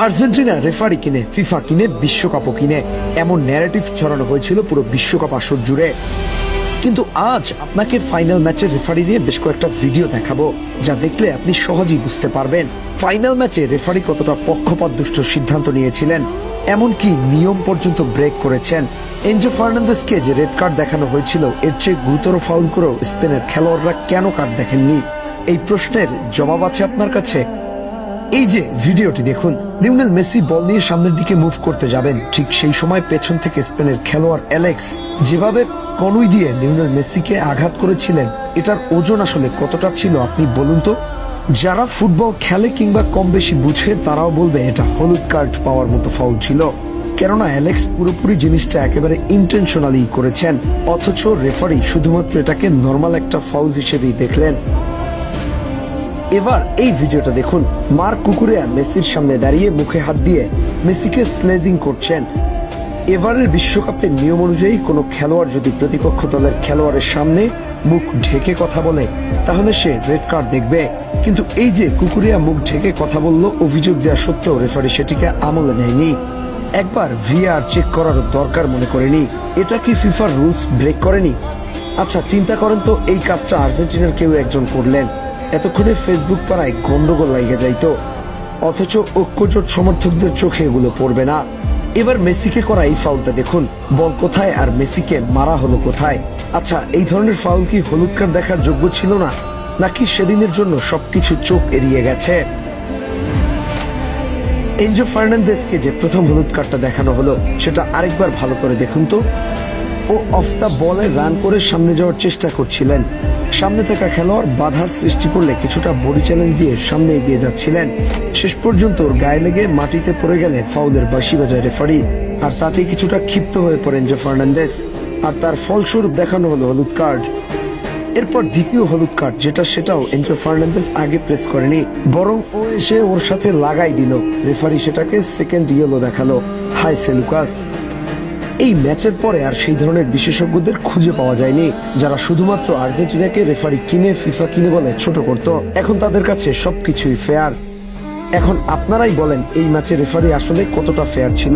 Argentina referee কিনে, FIFA কিনে, বিশ্বকাপও কিনে, এমন ন্যারেটিভ ছড়ানো হয়েছিল পুরো বিশ্বকাপ আসর জুড়ে। কিন্তু আজ আপনাকে ফাইনাল ম্যাচের রেফারি নিয়ে বেশ কয়েকটা ভিডিও দেখাবো, যা দেখলে আপনি সহজেই বুঝতে পারবেন ফাইনাল ম্যাচে রেফারি কতটা পক্ষপাতদুষ্ট সিদ্ধান্ত নিয়েছিলেন, এমনকি নিয়ম পর্যন্ত ব্রেক করেছেন। এনজো ফার্নান্দেসকে যে রেড কার্ড দেখানো হয়েছিল, এর চেয়ে গুরুতর ফাউল করেও স্পেনের খেলোয়াড়রা কেন কার্ড দেখেননি? এই প্রশ্নের জবাব আছে আপনার কাছে। এই যে ভিডিওটি দেখুন, লিওনেল মেসি বল নিয়ে সামনের দিকে মুভ করতে যাবেন, ঠিক সেই সময় পেছন থেকে স্পেনের খেলোয়াড় অ্যালেক্স যেভাবে কনুই দিয়ে লিওনেল মেসিকে আঘাত করেছিলেন, এটার ওজন আসলে কতটা ছিল আপনি বলুন তো? যারা ফুটবল খেলে কিংবা কম বেশি বুঝে তারাও বলবে এটা হলুদ কার্ড পাওয়ার মতো ফাউল ছিল, কেননা অ্যালেক্স পুরোপুরি জিনিসটা একেবারে ইন্টেনশনালি করেছেন, অথচ রেফারি শুধুমাত্র এটাকে নর্মাল একটা ফাউল হিসেবেই দেখলেন। এবার এই ভিডিওটা দেখুন, মার্ক কুকুরেয়া মেসির সামনে দাঁড়িয়ে মুখে হাত দিয়ে মেসিকে স্লেজিং করছেন। এবারের বিশ্বকাপের নিয়ম অনুযায়ী কোনো খেলোয়াড় যদি প্রতিপক্ষ দলের খেলোয়াড়ের সামনে মুখ ঢেকে কথা বলে তাহলে সে রেড কার্ড দেখবে, কিন্তু এই যে কুকুরিয়া মুখ ঢেকে কথা বলল, অভিযোগ দেওয়া সত্ত্বেও রেফারি সেটিকে আমলে নেয়নি, একবার ভিআর চেক করার দরকার মনে করেনি। এটা কি ফিফার রুলস ব্রেক করেনি? আচ্ছা চিন্তা করেন তো, এই কাজটা আর্জেন্টিনার কেউ একজন করলেন, এতক্ষণে ফেসবুক পাড়ায় গন্ডগোল লাগিয়ে যাইতো, অথচ ঐক্যজোট সমর্থকদের চোখে এগুলো পড়বে না। এবার মেসিকে করা এই ফাউলটা দেখুন, বল কোথায় আর মেসিকে মারা হলো কোথায়? আচ্ছা, এই ধরনের ফাউল কি হলুদ কার্ড দেখার যোগ্য ছিল না, নাকি সেদিনের জন্য সবকিছু চোখ এড়িয়ে গেছে? এনজো ফার্নান্দেসকে যে প্রথম হলুদ কার্ডটা দেখানো হলো, সেটা আরেকবার ভালো করে দেখুন তো। ও অফ দা বলে রান করে সামনে যাওয়ার চেষ্টা করছিলেন, সামনে থাকা খেলোয়াড় বাধার সৃষ্টি করলে কিছুটা বডি চ্যালেঞ্জ দিয়ে সামনে এগিয়ে যাচ্ছিলেন, শেষ পর্যন্ত ওর গায়ে লেগে মাটিতে পড়ে গেলে ফাউলের বাঁশি বাজায় রেফারি, আর তাতে কিছুটা ক্ষিপ্ত হয়ে পড়েন এনজো ফার্নান্দেস, আর তার ফলস্বরূপ দেখানো হলো হলুদ কার্ড। এরপর দ্বিতীয় হলুদ কার্ড যেটা, সেটাও এনজো ফার্নান্দেস আগে প্রেস করেনি, বরং ও এসে ওর সাথে লাগাই দিল, রেফারি সেটাকে সেকেন্ড ইয়েলো দেখালো। হাই সেলুকাস। এই ম্যাচের পরে আর সেই ধরনের বিশেষজ্ঞদের খুঁজে পাওয়া যায়নি, যারা শুধুমাত্র আর্জেন্টিনাকে রেফারি কিনে, ফিফা কিনে বলে ছোট করত। এখন তাদের কাছে সবকিছুই ফেয়ার। এখন আপনারাই বলেন, এই ম্যাচে রেফারি আসলে কতটা ফেয়ার ছিল?